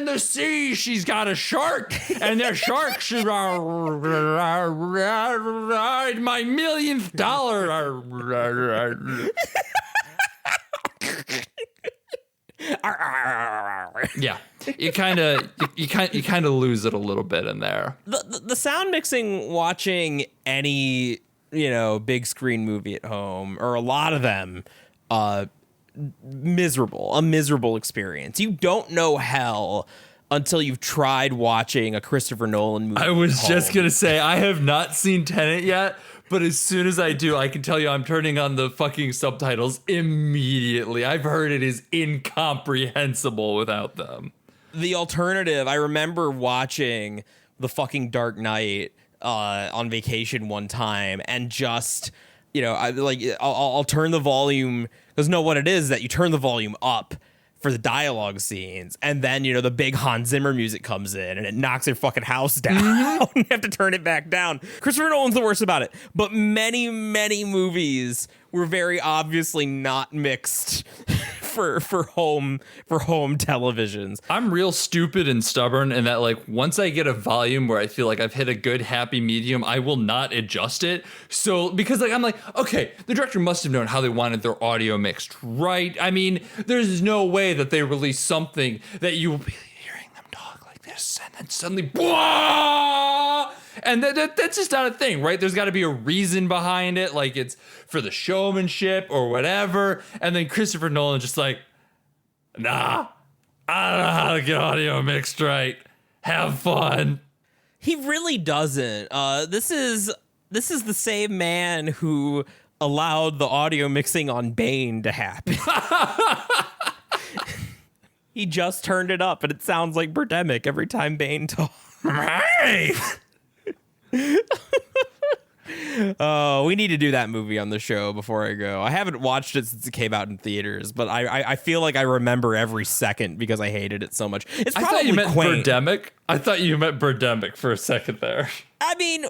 the sea, she's got a shark, and the shark should my millionth dollar. Yeah, you kind of lose it a little bit in there. The sound mixing watching any big screen movie at home, or a lot of them, a miserable experience. You don't know hell until you've tried watching a Christopher Nolan movie. I was just gonna say, I have not seen Tenet yet, but as soon as I do, I can tell you I'm turning on the fucking subtitles immediately. I've heard it is incomprehensible without them. The alternative, I remember watching The fucking Dark Knight on vacation one time and just, I'll turn the volume, because what it is that you turn the volume up for the dialogue scenes, and then the big Hans Zimmer music comes in and it knocks your fucking house down. You have to turn it back down. Christopher Nolan's the worst about it, but many movies were very obviously not mixed for home televisions. I'm real stupid and stubborn, and that like once I get a volume where I feel like I've hit a good happy medium, I will not adjust it. So because I'm like, okay, the director must have known how they wanted their audio mixed, right? I mean, there's no way that they release something that you will be hearing them talk like this and then suddenly blah! And that's just not a thing, right? There's got to be a reason behind it, like it's for the showmanship or whatever. And then Christopher Nolan just like, nah, I don't know how to get audio mixed right. Have fun. He really doesn't. This is the same man who allowed the audio mixing on Bane to happen. He just turned it up, and it sounds like Birdemic every time Bane talks. Hey! Oh, we need to do that movie on the show before I go. I haven't watched it since it came out in theaters, but I feel like I remember every second because I hated it so much. It's probably I thought you meant quaint. Birdemic. I thought you meant Birdemic for a second there. I mean,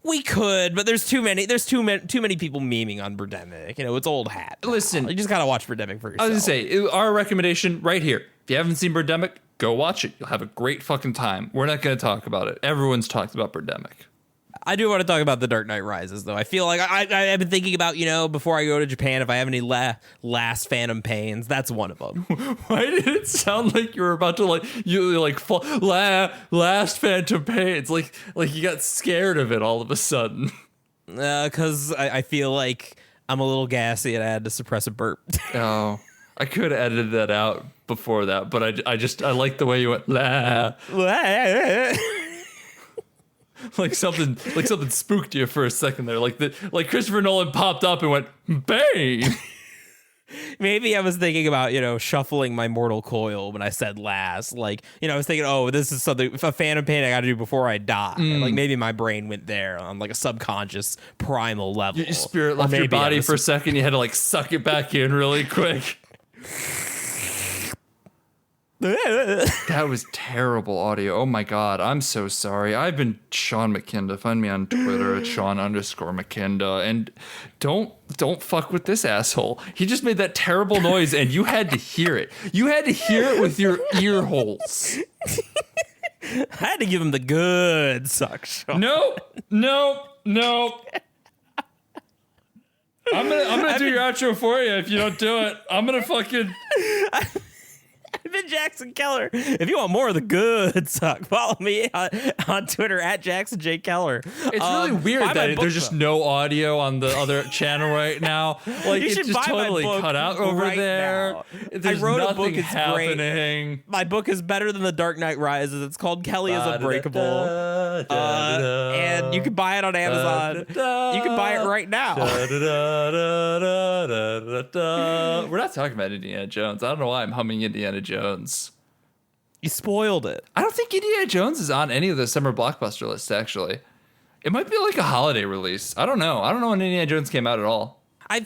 we could, but there's too many people memeing on Birdemic. It's old hat. Listen, you just gotta watch Birdemic for yourself. I was gonna say, our recommendation right here. If you haven't seen Birdemic, go watch it. You'll have a great fucking time. We're not gonna talk about it. Everyone's talked about Birdemic. I do want to talk about The Dark Knight Rises, though. I feel like I've been thinking about, before I go to Japan, if I have any last Phantom Pains, that's one of them. Why did it sound like you were about to last Phantom Pains? Like you got scared of it all of a sudden. Because I feel like I'm a little gassy and I had to suppress a burp. Oh, I could have edited that out before that, but I like the way you went la. Like something spooked you for a second there. Like Christopher Nolan popped up and went, Bane. Maybe I was thinking about, shuffling my mortal coil when I said last. Like, I was thinking, oh, this is something, a Phantom Pain I got to do before I die. Like maybe my brain went there on like a subconscious primal level. Your spirit left your body for a second. You had to like suck it back in really quick. That was terrible audio. Oh my God. I'm so sorry. I've been Sean McKinda. Find me on Twitter at Sean_McKinda. And don't fuck with this asshole. He just made that terrible noise and you had to hear it. You had to hear it with your ear holes. I had to give him the good suck, Sean. No. I'm gonna do your outro for you if you don't do it. I'm gonna fucking... I've been Jackson Keller. If you want more of the good suck, follow me on Twitter at Jackson J. Keller. It's really weird that there's just no audio on the other channel right now. Like it's just totally cut out over right there. Now. There's I wrote nothing a book. It's happening. Great. My book is better than The Dark Knight Rises. It's called Kelly is Unbreakable. And you can buy it on Amazon. You can buy it right now. We're not talking about Indiana Jones. I don't know why I'm humming Indiana Jones. You spoiled it. I don't think Indiana Jones is on any of the summer blockbuster lists, actually. It might be like a holiday release. I don't know. I don't know when Indiana Jones came out at all. I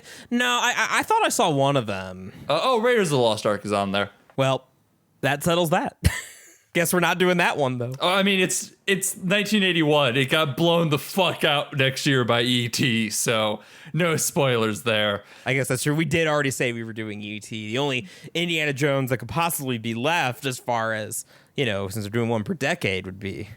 thought I saw one of them. Raiders of the Lost Ark is on there. Well, that settles that. Guess we're not doing that one, though. Oh, I mean, it's 1981. It got blown the fuck out next year by E.T., so no spoilers there. I guess that's true. We did already say we were doing E.T. The only Indiana Jones that could possibly be left as far as, since we're doing one per decade would be...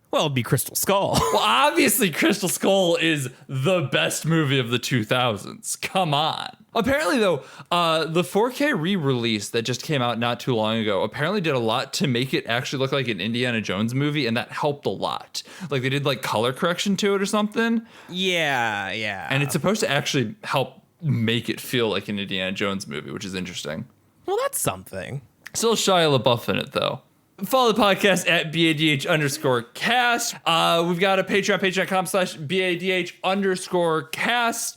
Well, it'd be Crystal Skull. Well, obviously, Crystal Skull is the best movie of the 2000s. Come on. Apparently, though, the 4K re-release that just came out not too long ago apparently did a lot to make it actually look like an Indiana Jones movie, and that helped a lot. Like, they did, color correction to it or something. Yeah. And it's supposed to actually help make it feel like an Indiana Jones movie, which is interesting. Well, that's something. Still Shia LaBeouf in it, though. Follow the podcast at BADH_cast. We've got a Patreon, patreon.com/BADH_cast.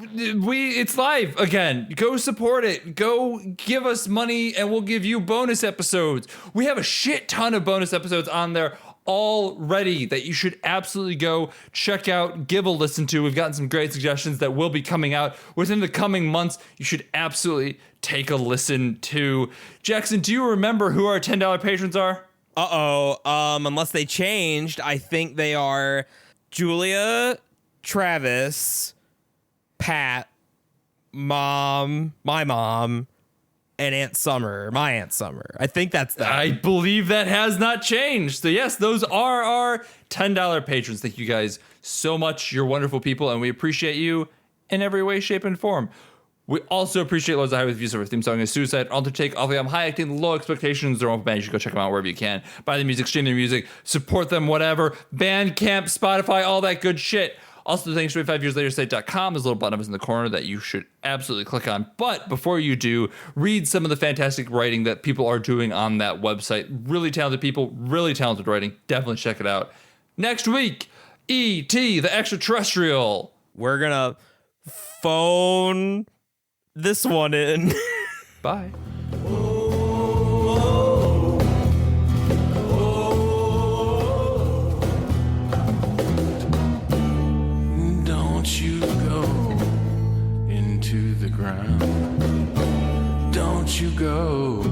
It's live again. Go support it. Go give us money and we'll give you bonus episodes. We have a shit ton of bonus episodes on there already that you should absolutely go check out, give a listen to. We've gotten some great suggestions that will be coming out within the coming months. You should absolutely take a listen to. Jackson, do you remember who our $10 patrons are? Unless they changed, I think they are Julia, Travis, Pat, my mom, and Aunt Summer, my Aunt Summer. I think that's that. I believe that has not changed. So yes, those are our $10 patrons. Thank you guys so much. You're wonderful people, and we appreciate you in every way, shape, and form. We also appreciate loads of high reviews of our theme song is Suicide. Undertake, all the high acting, low expectations. They're all band. You should go check them out wherever you can. Buy the music, stream their music, support them, whatever. Bandcamp, Spotify, all that good shit. Also, the Thanks 25 Years Later site.com. There's a little button in the corner that you should absolutely click on. But before you do, read some of the fantastic writing that people are doing on that website. Really talented people, really talented writing. Definitely check it out. Next week, E.T. the Extraterrestrial. We're gonna phone this one in. Bye. Don't you go into the ground. Don't you go